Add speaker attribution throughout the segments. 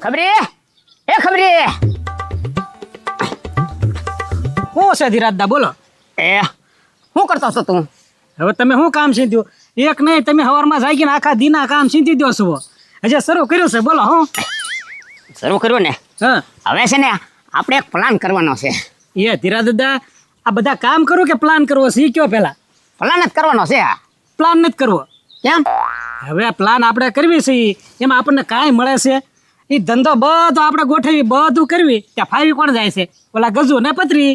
Speaker 1: ખબરી એ ખબરી
Speaker 2: શું છે ધીરાજદા બોલો.
Speaker 1: એ શું કરતો છો તું?
Speaker 2: હવે તમે શું કામ સીધ્યું? એક નહીં, તમે સવારમાં જાગીને આખા દીના કામ સીધી દો છો. હજી શરૂ કર્યું છે, બોલો. હું
Speaker 1: શરૂ કર્યું ને?
Speaker 2: હા,
Speaker 1: હવે છે ને આપણે એક પ્લાન કરવાનો છે.
Speaker 2: એ ધીરાજદા આ બધા કામ કરું કે પ્લાન કરવો છે? ઈ કયો પેલા.
Speaker 1: પ્લાન જ કરવાનો છે.
Speaker 2: પ્લાન નથી કરવો.
Speaker 1: કેમ?
Speaker 2: હવે પ્લાન આપણે કરવી છે એમાં આપણને કાંઈ મળે છે? એ ધંધો બધો આપણે ગોઠવી બધું કરવી ત્યાં ફાવી કોણ જાય છે? ઓલા ગજુ ને પતરી.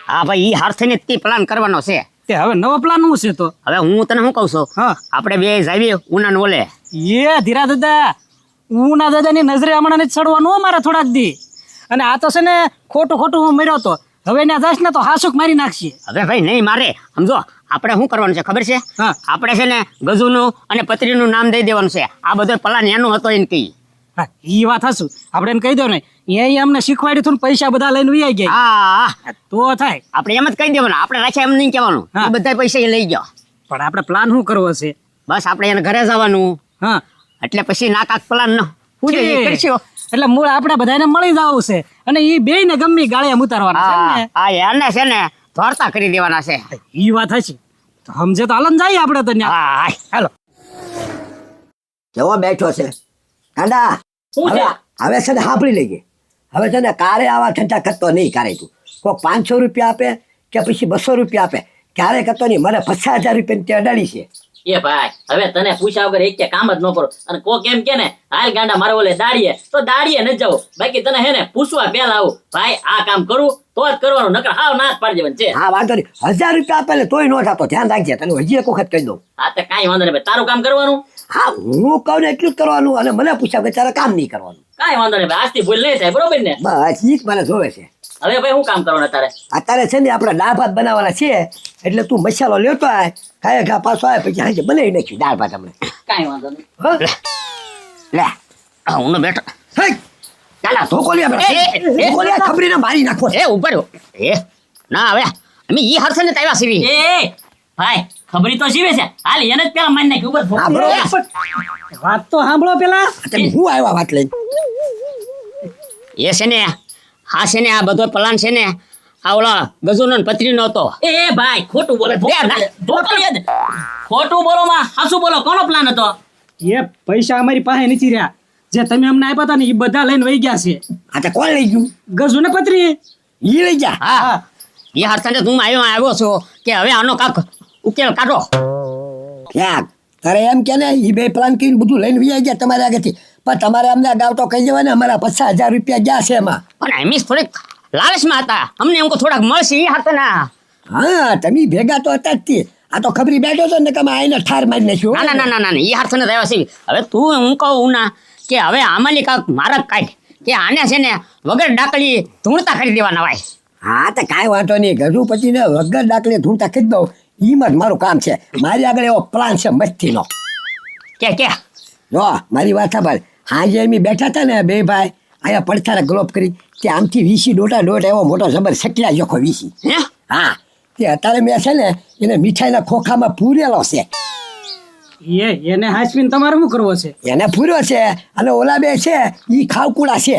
Speaker 1: હા ભાઈ, ઈ હારથીને જ તે પ્લાન કરવાનો છે.
Speaker 2: તે હવે નવો પ્લાન શું છે તો?
Speaker 1: હવે હું તને શું કહું છું,
Speaker 2: હા,
Speaker 1: આપણે બે જાવી ઉના ઓલે.
Speaker 2: એ ધીરાજદા ઉના દાદાની નજરે હમણાં જ ચડવાનું અમારે થોડાક દી. અને આ તો છે ને ખોટું ખોટું હું મર્યો તો હવે ત્યાં જઈશ ને તો હાસુક મારી નાખશે.
Speaker 1: હવે ભાઈ નહીં મારે, સમજો આપણે શું કરવાનું છે ખબર છે?
Speaker 2: હા.
Speaker 1: આપણે છે ને ગજુનું અને પત્રીનું નામ દઈ દેવાનું છે. આ બધો પ્લાન એનો હતો એને કહી.
Speaker 2: હા, એ વાત હશું. આપણે એને કહી દો ને એ અમને શીખવાડ્યું હતું ને પૈસા બધા લઈને વી ગયા.
Speaker 1: હા,
Speaker 2: તો થાય.
Speaker 1: આપણે એમ જ કહી દેવાનું, આપણે રાખ્યા એમ નહીં કહેવાનું.
Speaker 2: હા.
Speaker 1: એ બધા પૈસા એ લઈ ગયો.
Speaker 2: પણ આપણે પ્લાન શું કરવો છે?
Speaker 1: બસ આપણે એને ઘરે જવાનું,
Speaker 2: હા,
Speaker 1: એટલે પછી નાકાક પ્લાન ન હું કરશો.
Speaker 2: એટલે મૂળ આપણે બધાને મળી જવું છે અને એ બે ને ગમે ગાળે ઉતારવાના છે ને.
Speaker 1: હા, એને છે ને ધોરતા કરી દેવાના છે.
Speaker 2: એ વાત હશે. તો સમજે તો હાલન જાય આપણે તો ત્યાં.
Speaker 1: હા,
Speaker 2: હાલો.
Speaker 3: કેવો બેઠો છે કાંડા?
Speaker 2: શું છે?
Speaker 3: હવે છે ને સાંભળી લઈએ. હવે છે ને કારે આવા ઠંડા કરતો નહીં. કારે તું કોઈ 500 રૂપિયા આપે કે પછી 200 રૂપિયા આપે, ક્યારે કરતો નહીં. મને 50,000 રૂપિયા તે અડાડી છે.
Speaker 4: એ ભાઈ હવે તને પૂછ્યા વગર એક કામ જ ન કરો. અને કોક એમ કે ને હાલ ગાંડા મારે ઓલે દાડીએ તો દાડીએ ન જાવ. બાકી તને હે ને પૂછવા પેલા આવું ભાઈ આ કામ કરું તો જ કરવાનું, નકર હાવ ના જ પાડી દેવાનું છે.
Speaker 3: હા, વાંધો નહીં. 1000 રૂપિયા આપે એટલે તોય ન થતો. ધ્યાન રાખજે, તને હજી એક વખત કહી દઉં.
Speaker 4: હા તો કાંઈ વાંધો નહીં ભાઈ, તારું કામ કરવાનું.
Speaker 3: હા, હું કહું ને એટલું જ કરવાનું અને મને પૂછ્યા વગર તારે કામ નહીં કરવાનું.
Speaker 4: કાંઈ વાંધો નહીં ભાઈ, આજથી ભૂલ નહીં થાય, બરોબર ને?
Speaker 3: બસ ઈ જ મને જોવે છે.
Speaker 4: હવે ભાઈ શું કામ કરવાનું તારે?
Speaker 3: અત્યારે છે ને આપણે દાળ ભાત બનાવવાના છે, એટલે તું મસાલો લેતો આય, ખાય ખા પાછો આવે પછી હાજે બનાવી નાખ્યું દાળ ભાત હમણાં.
Speaker 4: કાંઈ વાંધો નહીં.
Speaker 3: હા?
Speaker 1: લે હું બેઠો.
Speaker 3: હેય! ચાલા ધોકો લે આપણે. ધોકો લે, ખબરીને મારી નાખો.
Speaker 1: એ ઉપર એ ના, હવે અમે ઈ હારસે ને આવ્યા સીવી.
Speaker 4: એ ભાઈ ખબરી તો જીવે છે, હાલ એને જ પેલા મારી નાખ્યું ઉપર.
Speaker 3: હા, બરોબર.
Speaker 2: વાત તો સાંભળો પેલા.
Speaker 3: તમે હું આવ્યા વાત લઈને?
Speaker 1: એ છે ને હા છે ને આ બધો પ્લાન છે ને આ ઓલા ગજુનો ને પત્રીનો હતો.
Speaker 4: એ ભાઈ ખોટું બોલે,
Speaker 1: ના.
Speaker 4: ખોટું બોલો માં હાસું બોલો. કોનો પ્લાન હતો?
Speaker 2: એ પૈસા અમારી પાસે નથી રહ્યા. જે તમે અમને આપ્યા હતા ને એ બધા લઈને વહી ગયા છે.
Speaker 3: આ તો કોણ લઈ ગયું?
Speaker 2: ગજુ ને પતરી.
Speaker 3: ઈ લઈ જા.
Speaker 1: હા, એ હારસે ને તું આવ્યો છો કે હવે આનો કાક ઉકેલ કાઢો.
Speaker 3: ક્યાં તારે એમ કે ને ઈ બે પ્લાન કરીને બધું લઈને વી ગયા તમારે આગળથી, પણ તમારે અમને અગાઉ તો કહી દેવાય ને અમારા 50,000 રૂપિયા ગયા છે એમાં.
Speaker 1: પણ એમ થોડીક લાલચમાં હતા, અમને એમ થોડાક મળશે એ હાથ ના.
Speaker 3: હા, તમે ભેગા તો હતા જ તે. આ તો ખબરી બેઠો છો ને કે અમે આઈને ઠાર મારી નાખ્યો.
Speaker 1: ના ના ના ના, એ હાથ ને આવ્યા છે. હવે તું હું કહું ના કે હવે આમાંની કાંક મારક કાઢ કે આને છે ને વગર ડાકલી ધૂણતા કરી દેવાના હોય.
Speaker 3: હા, તો કાંઈ વાંધો નહીં. ગજુપતિને વગર દાખલે ધૂણતા કહી દઉં. ઈમાં જ મારું કામ છે. મારી આગળ એવો પ્લાન છે મસ્તીનો.
Speaker 1: કે
Speaker 3: જો મારી વાત સાંભળ. હાજે એમ બેઠા હતા ને બે ભાઈ, અહીંયા પડથારા ગ્લોબ કરી તે આમથી વીસી દોઢ એવો મોટો જબર સકલા જોખો વીસી.
Speaker 1: હે
Speaker 3: હા, તે અત્યારે મેં છે ને એને મીઠાઈના ખોખામાં પૂરેલો છે.
Speaker 2: એને હાચવીને તમારે શું કરવો છે?
Speaker 3: એને પૂર્યો છે અને ઓલા બે છે એ ખાવકુડા છે.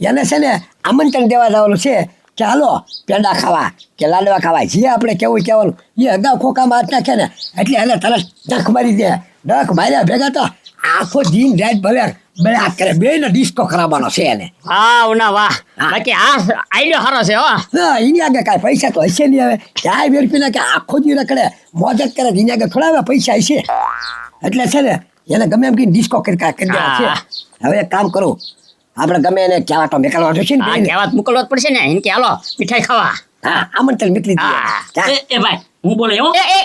Speaker 3: એને છે ને આમંત્રણ દેવા જવાનું છે કે હાલો પેંડા ખાવા કે લાડવા ખાવા, જે આપણે કેવું કહેવાનું. એ અગાઉ ખોખામાં હાથ નાખે ને એટલે એને તરત ડખ મારી દે. ડખ માર્યા ભેગા તો આખો દિન રાત ભલે બળ્યા કરે. બે ને ડિસ્કો ખરાબવાનો છે એને.
Speaker 1: હા ઉના વાહ, બાકી આ આઈડિયો સારો છે હો.
Speaker 3: હા, એની આગળ કાંઈ પૈસા તો હશે નહીં. હવે ક્યાંય વેરપી નાખે આખો દી રખડે મોજ જ કરે. એની આગળ થોડા હવે પૈસા હશે એટલે છે ને એને ગમે એમ કહીને ડિસ્કો કરી દેવા છે. હવે એક કામ કરું, આપણે ગમે એને કહેવા તો મેકલવા જોશે ને.
Speaker 1: હા, કહેવત મોકલવા જ પડશે ને એને કે હાલો મીઠાઈ ખાવા.
Speaker 3: હા, આમંત્રણ નીકળી
Speaker 1: હા.
Speaker 4: એ ભાઈ હું બોલે એવો.
Speaker 1: એ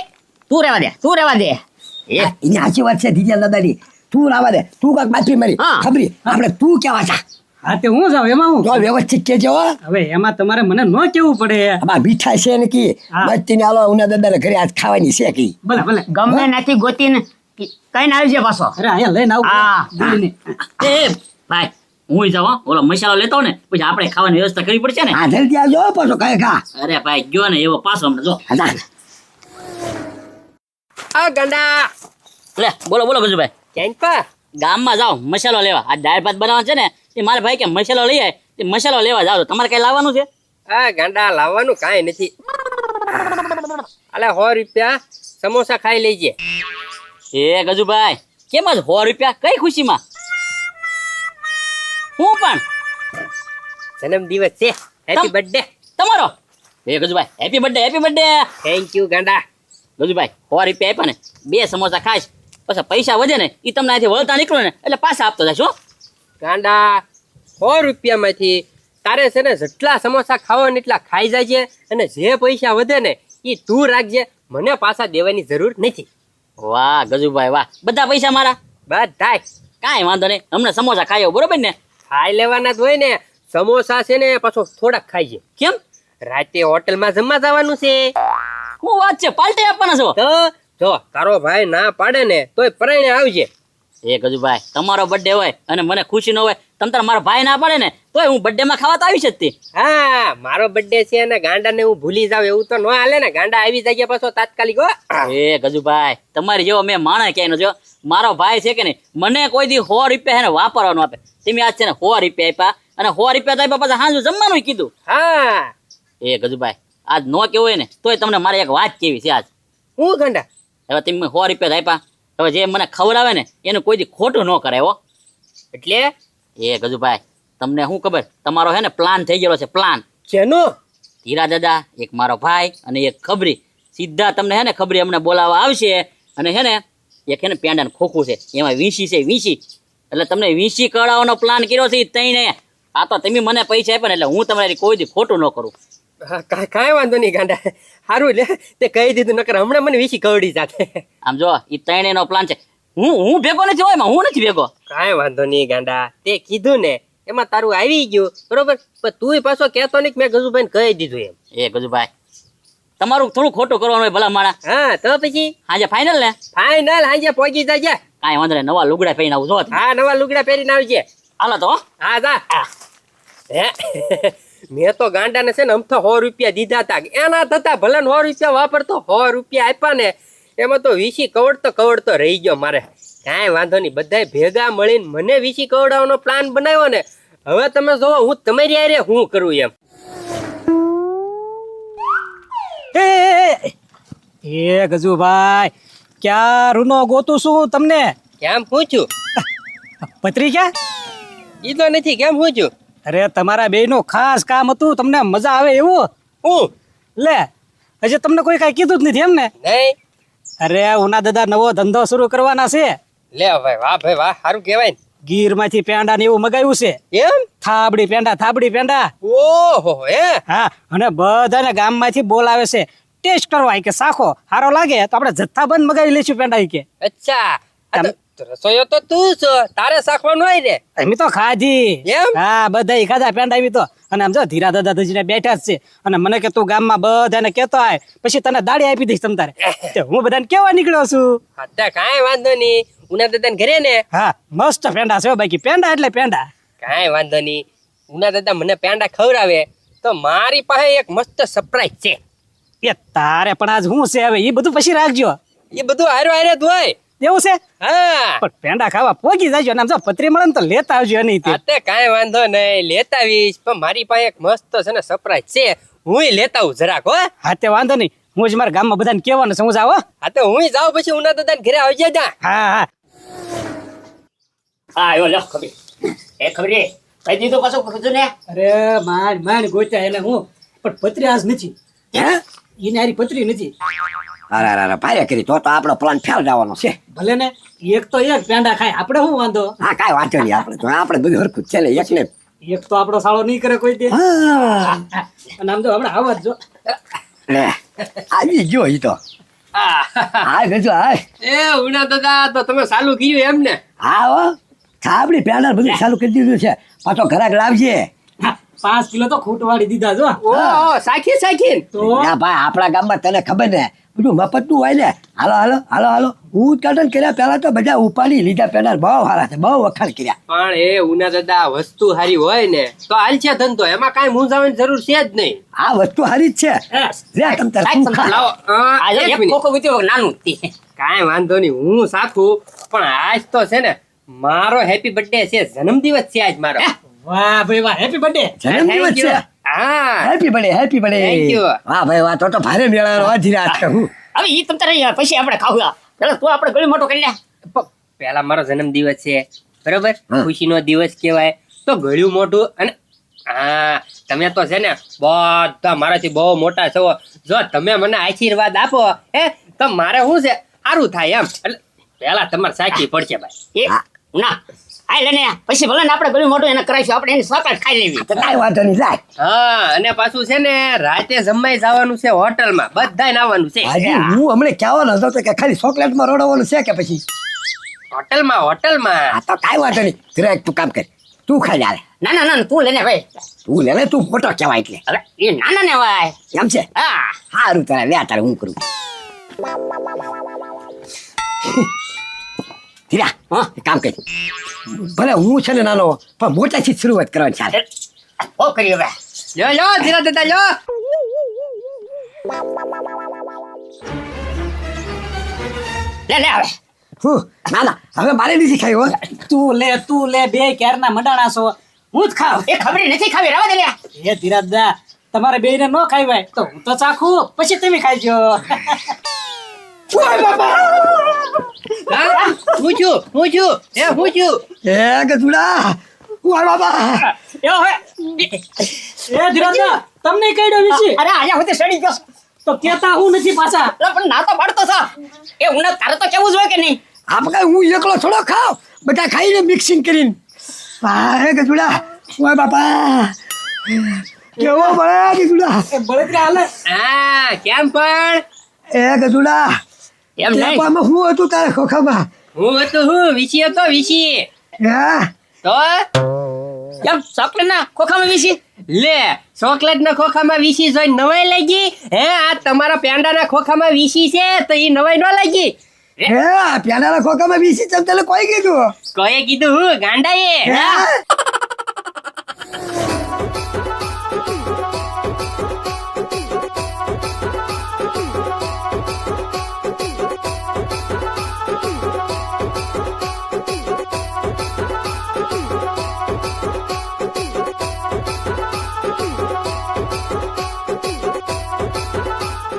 Speaker 1: તું રહેવા દે એ
Speaker 3: એની સાચી વાત છે દીદી દાદાની. તું રાવા દે, તું કાંઈક માફી મારી
Speaker 1: હા.
Speaker 3: ખબરી આપણે તું કેવા છે.
Speaker 2: હા, તે હું જાઉં એમાં હું?
Speaker 3: જો વ્યવસ્થિત કહેજો હો.
Speaker 2: હવે એમાં તમારે મને ન કેવું પડે.
Speaker 3: આમાં મીઠાઈ છે ને કી
Speaker 2: હા.
Speaker 3: બચતીને હાલો ઉના દાદાને ઘરે આજ ખાવાની છે કી.
Speaker 2: ભલે ભલે.
Speaker 1: ગમે નથી ગોતીને કઈ ના આવી જાય પાછો.
Speaker 2: અરે અહીંયા લઈને આવું.
Speaker 1: હા.
Speaker 2: બોલીને.
Speaker 4: એ ભાઈ હું જાઉં હો. ઓલો મસાલો લેતો ને પછી આપણે ખાવાની વ્યવસ્થા કરવી પડશે ને.
Speaker 3: હા, જલ્દી આવજો હો પાછો કાંઈ ખા.
Speaker 4: અરે ભાઈ ગયો ને એવો પાછો હમણાં જો.
Speaker 3: હા,
Speaker 5: આ ગંડા
Speaker 4: લે બોલો બોલો ગજુભાઈ.
Speaker 5: ચેન્પા
Speaker 4: ગામમાં જાઓ મસાલો લેવા. આ દાળ ભાત બનાવવા છે ને એ મારા ભાઈ કે મસાલો લઈ આય, તે મસાલો લેવા જાવ. તમારે કઈ લાવવાનું છે?
Speaker 5: આ ગાંડા લાવવાનું કાંઈ નથી. અલે 100 રૂપિયા સમોસા ખાઈ લેજે.
Speaker 4: એ ગજુભાઈ કેમ જ 100 રૂપિયા કઈ ખુશીમાં? હું પણ
Speaker 5: જન્મદિવસ છે. Happy birthday.
Speaker 4: તમારો. એ Gajubhai happy birthday, happy birthday.
Speaker 5: Thank you ગાંડા.
Speaker 4: ગજુભાઈ 100 રૂપિયા આપ્યા ને, 2 સમોસા ખાઈશ, પછી પૈસા વધે ને એ તમને અહીંથી વળતા નીકળો ને એટલે પાછા આપતો જશો.
Speaker 5: ગાંડા 100 રૂપિયામાંથી તારે છે ને જેટલા સમોસા ખાવા ને એટલા ખાઈ જાય અને જે પૈસા વધે ને એ તું રાખજે, મને પાછા દેવાની જરૂર નથી.
Speaker 4: વાહ ગજુભાઈ વાહ, બધા પૈસા મારા.
Speaker 5: બધાય.
Speaker 4: કાંઈ વાંધો નહીં, હમણાં સમોસા ખાઈ આવો, બરોબર ને?
Speaker 5: ખાઈ લેવાના જ હોય ને. સમોસા છે ને પાછો થોડાક ખાઈજે.
Speaker 4: કેમ?
Speaker 5: રાતે હોટલમાં જમવા જવાનું છે.
Speaker 4: શું વાત છે, પાલટી આપવાના છો?
Speaker 5: તો જો તારો ભાઈ ના પાડે ને તોય પરાયણે આવજે.
Speaker 4: એ ગજુભાઈ તમારો બર્થડે હોય અને મને ખુશી ન હોય, તમ તાર મારો ભાઈ ના પાડે ને તોય હું બર્થડે માં ખાવા તો આવી શકતી.
Speaker 5: હા મારો બર્થડે છે અને ગાંડાને હું ભૂલી જાવ એવું તો ન હાલે ને. ગાંડા આવી જાય પાછો તાત્કાલિક. હો
Speaker 4: એ ગજુભાઈ તમારી જેવો મેં માણસ ક્યાંય ન જો. મારો ભાઈ છે કે નહીં, મને કોઈ દી 100 રૂપિયા હે ને વાપરવાનું આપે. તમે આજ છે ને 100 રૂપિયા આપ્યા અને 100 રૂપિયા તો આપ્યા પછી હાજુ જમવાનું કીધું.
Speaker 5: હા
Speaker 4: એ ગજુભાઈ આજ નો કેવું હોય ને તોય તમને મારે એક વાત કેવી છે આજ.
Speaker 5: હું ગાંડા
Speaker 4: હવે તમે 100 રૂપિયા આપ્યા, હવે જે મને ખવડાવે ને એનું કોઈ દી ખોટું ન કરાય હો.
Speaker 5: એટલે
Speaker 4: એ ગજુભાઈ તમને શું ખબર, તમારો હે ને પ્લાન થઈ ગયેલો છે. પ્લાન
Speaker 5: જેનો
Speaker 4: હીરા દાદા, એક મારો ભાઈ અને એક ખબરી, સીધા તમને હે ને ખબરી અમને બોલાવવા આવશે. અને હે ને એક હે ને પેંડા ખોખું છે, એમાં વીંસી છે, વીંસી. એટલે તમને વીંસી કરાવવાનો પ્લાન કર્યો છે. તઈને આ તો તમે મને પૈસા આપ્યા ને એટલે હું તમારી કોઈ દી ખોટું ન કરું.
Speaker 5: કાંઈ વાંધો નહીં ગાંડા. સારું લે તે કહી દીધું, નકર હમણાં મને વીસી કવડી જાતે.
Speaker 4: આમ જો એ ત્રણેયનો પ્લાન છે. હું ભેગો નથી હોય એમાં, હું નથી ભેગો.
Speaker 5: કાંઈ વાંધો નહીં ગાંડા, તે કીધું ને એમાં તારું આવી ગયું બરોબર. પણ તું પાછો કહેતો નહીં કે મેં ગજુભાઈને કહી દીધું એમ.
Speaker 4: એ ગજુભાઈ તમારું થોડું ખોટું કરવાનું હોય ભલા માણા.
Speaker 5: હા તો પછી
Speaker 4: હાજે ફાઇનલ ને?
Speaker 5: ફાઈનલ હાજે પહોંચી જાય.
Speaker 4: કાંઈ વાંધો નહીં, નવા લુગડા પહેરીને આવું જો.
Speaker 5: હા નવા લુગડા પહેરીને આવજે.
Speaker 4: હાલો તો હો.
Speaker 5: હા જા. હે મેં તો ગાંડાને છે ને અમથા 100 રૂપિયા દીધા હતા. એના થતા ભલે 100 રૂપિયા વાપરતો, 100 રૂપિયા આપ્યા ને એમાં તો વીસી કવડતો રહી ગયો મારે. કાંઈ વાંધો નહીં, બધાય ભેગા મળીને મને વીસી કવડાવવાનો પ્લાન બનાવ્યો ને. હવે તમે જોવો હું તમારી હારે હું કરું એમ.
Speaker 2: એ ગજુભાઈ ક્યાં રૂનો ગોતું છું તમને.
Speaker 5: કેમ પૂછ્યું?
Speaker 2: પત્રી ક્યાં?
Speaker 5: ઈ તો નથી. કેમ પૂછ્યું?
Speaker 2: અરે તમારા બેયનું ખાસ કામ હતું, તમને મજા આવે એવું.
Speaker 5: હું
Speaker 2: લે હજી તમને કોઈ કાંઈ કીધું જ નથી એમ ને?
Speaker 5: નહીં.
Speaker 2: અરે ઉના દાદા નવો ધંધો શરૂ કરવાના છે.
Speaker 5: લે ભાઈ વાહ સારું કહેવાય ને.
Speaker 2: ગીરમાંથી પેંડા ને એવું મગાવ્યું છે.
Speaker 5: એમ?
Speaker 2: થાબડી પેંડા.
Speaker 5: ઓહો હે.
Speaker 2: હા અને બધાને ગામમાંથી બોલાવે છે ટેસ્ટ કરવા કે સાખો સારો લાગે તો આપણે જથ્થાબંધ મગાવી લઈશું પેંડા કે.
Speaker 5: અચ્છા રસોઈયો તો તું છો, તારે શાખવાનું હોય ને.
Speaker 2: એમ તો ખાધી.
Speaker 5: એમ?
Speaker 2: હા બધા ખાધા પેંડા એવી તો. અને આમ જો ધીરા દાદા ધજીને બેઠા જ છે અને મને કે તું ગામમાં બધાને કેતો આય પછી તને દાડી આપી દઈશ તમ તારે. તે હું બધાને કેવા નીકળ્યો છું.
Speaker 5: હા કાંઈ વાંધો નહીં. ઉના દાદાને ઘરે ને.
Speaker 2: હા મસ્ત પેંડા છે બાકી પેંડા એટલે પેંડા.
Speaker 5: કાંઈ વાંધો નહીં. ઉના દાદા મને પેંડા ખવડાવે તો મારી પાસે એક મસ્ત સરપ્રાઈઝ છે.
Speaker 2: એ તારે પણ આજ શું છે હવે એ બધું પછી રાખજો.
Speaker 5: એ બધું હારે જ હોય.
Speaker 2: એવું છે?
Speaker 5: હા
Speaker 2: પણ પેંડા ખાવા પોગી જાજો અને આમ જો પતરી મળે ને તો લેતા આવજો એની તે.
Speaker 5: તે કાંઈ વાંધો નહીં, લેતા આવીશ. પણ મારી પાસે એક મસ્ત છે ને સરપ્રાઈઝ છે, હું લેતા આવું જરાક. હો
Speaker 2: હા તે વાંધો નહીં, હું જ મારા ગામમાં બધાને કહેવાનું છે. હું જાવ.
Speaker 5: હા તો હું જાઉં પછી ઉના દાદાને ઘરે આવજે જા.
Speaker 2: હા હા
Speaker 1: આવ્યો લ્યો ખબરી. એ ખબરી કઈ દીધું પાછું કીધું ને?
Speaker 2: અરે માંડ ગોત્યા એને હું, પણ પતરી આજ નથી.
Speaker 3: હે
Speaker 2: એને હારી પતરી નથી.
Speaker 3: અરે પારે કરી તો આપણો પ્લાન ફેલ જવાનો છે.
Speaker 2: ભલે ને એક તો એક પેંડા ખાય, આપણે શું વાંધો?
Speaker 3: હા કાંઈ વાંધો નહીં, આપણે બધું હરખું જ છે ને એકને.
Speaker 2: એક તો આપણો સાળો નહીં કરે કોઈ દે.
Speaker 3: હા
Speaker 2: અને આમ તો હમણાં આવા જ જો.
Speaker 3: લે આવી ગયો ઈ તો. હા ગજો હા.
Speaker 5: એ ઉના દાદા તો તમે ચાલુ કર્યું એમ ને?
Speaker 3: હા હો થાબડી પેંડા બધું ચાલુ કરી દીધું છે. પાછો ઘરાક લાવજે.
Speaker 2: 5 કિલો તો ખૂટ વાળી દીધા જો.
Speaker 5: ઓહો સાખી
Speaker 2: તો
Speaker 3: ના ભાઈ આપણા ગામમાં તને ખબર ને બધું મફત નું હોય ને. હાલો હું ઉદઘાટન કર્યા પહેલા તો બધા ઉપાડી લીધા પેંડા બહુ સારા છે, બહુ વખાણ કર્યા.
Speaker 5: પણ એ ઉના દાદા વસ્તુ સારી હોય ને તો હાલ છે ધંધો, એમાં કાંઈ મૂંઝાવાની જરૂર છે જ નહીં.
Speaker 3: આ વસ્તુ સારી જ છે. લે તમ તાર તું ખા.
Speaker 5: લાવો
Speaker 1: આજે
Speaker 5: એક
Speaker 1: એક
Speaker 5: મિનિટ.
Speaker 1: ખોખું વીત્યું નાનું.
Speaker 5: કાંઈ વાંધો નહીં, હું સાખું. પણ આજ તો છે ને મારો હેપી બર્થડે છે, જન્મદિવસ છે આજ મારો.
Speaker 2: વાહ ભાઈ વાહ, હેપી બર્થડે.
Speaker 3: જન્મદિવસ
Speaker 5: Thank
Speaker 3: છે.
Speaker 5: you. હા
Speaker 3: happy birthday, happy
Speaker 5: Thank you.
Speaker 3: Birthday. વાહ ભાઈ વાહ, તો ભારે મેળાનો અધીરા છે હું.
Speaker 1: હવે ઈ તમ તારે પછી આપણે ખાવું પેલા તું આપણે ગળી મોટો કરી લે
Speaker 5: પેલા મારો જન્મદિવસ છે બરોબર,
Speaker 3: હા.
Speaker 5: ખુશીનો દિવસ કહેવાય તો ગળ્યું મોટું. અને હા તમે તો છે ને બધા મારાથી બહુ મોટા છો, જો તમે મને આશીર્વાદ આપો તો મારે શું છે સારું થાય એમ. એટલે પેલા તમારે સાચી પડશે ભાઈ.
Speaker 1: એ
Speaker 3: હા.
Speaker 1: ના આય લેને પછી ભલે ને આપણે ગળી મોટું એને કરાવીશું આપણે એની ચોકલેટ ખાઈ લેવી
Speaker 3: તો કાંઈ વાંધો નહીં, જાય.
Speaker 5: હા અને પાછું છે ને રાતે જમાઈ જવાનું છે હોટલમાં, બધાય આવવાનું છે
Speaker 3: હાજી, હું હમણાં કહેવાનો હતો તો કે ખાલી ચોકલેટમાં રોડવાનું છે કે પછી?
Speaker 5: હોટલમાં હોટલમાં.
Speaker 3: આ તો કાંઈ વાંધો નહીં. જરાક તું કામ કર, તું ખાઈ લે હાલે.
Speaker 1: ના ના ના તું લેને ભાઈ
Speaker 3: તું લે ને, તું મોટો કહેવાય એટલે.
Speaker 1: હવે એ નાના ને ભાઈ
Speaker 3: એમ છે?
Speaker 1: હા
Speaker 3: સારું, તારે લે, તારે હું કરું. ધીરા,
Speaker 1: હા.
Speaker 3: એક કામ કરી, ભલે હું છે ને નાનો પણ મોટાથી જ શરૂઆત કરવાની ચાલે.
Speaker 1: ઓ કરી હવે
Speaker 5: લ્યો લ્યો ધીરા દાદા લ્યો.
Speaker 1: લે લે હવે
Speaker 3: હું ના ના, હવે મારે નથી ખાઈ હો.
Speaker 2: તું લે બે ક્યારના મંડાણા છો, હું જ ખાવ.
Speaker 1: એ ખબર નથી ખાવી રહેવા દે લે
Speaker 2: એ ધીરાજદા, તમારે બેયને ન ખાવાય તો હું તો ચાખું, પછી તમે ખાઈજો.
Speaker 5: હા હું છું હું છું
Speaker 3: એ ગધુડા, ઓય બાબા.
Speaker 1: એ હવે
Speaker 2: એ ધીરાજદા, તમને કઈડો વિશે
Speaker 1: અરે આયા હોતે સડી ગયો
Speaker 2: તો કેતા હું નથી પાછા.
Speaker 1: અરે પણ ના તો પાડતો છો એ ઉના તારે તો કેવું જોઈએ કે નહીં
Speaker 3: આપ કઈ હું એકલો થોડો ખાવ, બધા ખાઈને મિક્સિંગ કરીને. હે ગધુડા, ઓય બાપા, કેવો મળે ગધુડા.
Speaker 2: એ બળતરા હાલે.
Speaker 5: હા કેમ પણ
Speaker 3: એ ગધુડા,
Speaker 1: એમ નહીં
Speaker 3: ટેપામાં શું હતું તારે ખોખામાં?
Speaker 5: હું હતો હું વિશી હતો વિશી.
Speaker 3: હે
Speaker 5: તો
Speaker 1: એમ ચોકલેટ ના ખોખામાં વીસી
Speaker 5: લે ચોકલેટ ના ખોખામાં વિશી જોઈને નવાઈ લાગી આ તમારા પેંડાના ખોખામાં વિશી છે તો ઈ નવાઈ ન લાગી.
Speaker 3: હે પ્યાનાના ખોખામાં વીસી ચમચાલે કોઈ કીધું?
Speaker 5: કોઈએ કીધું હું ગાંડાએ.
Speaker 3: હે?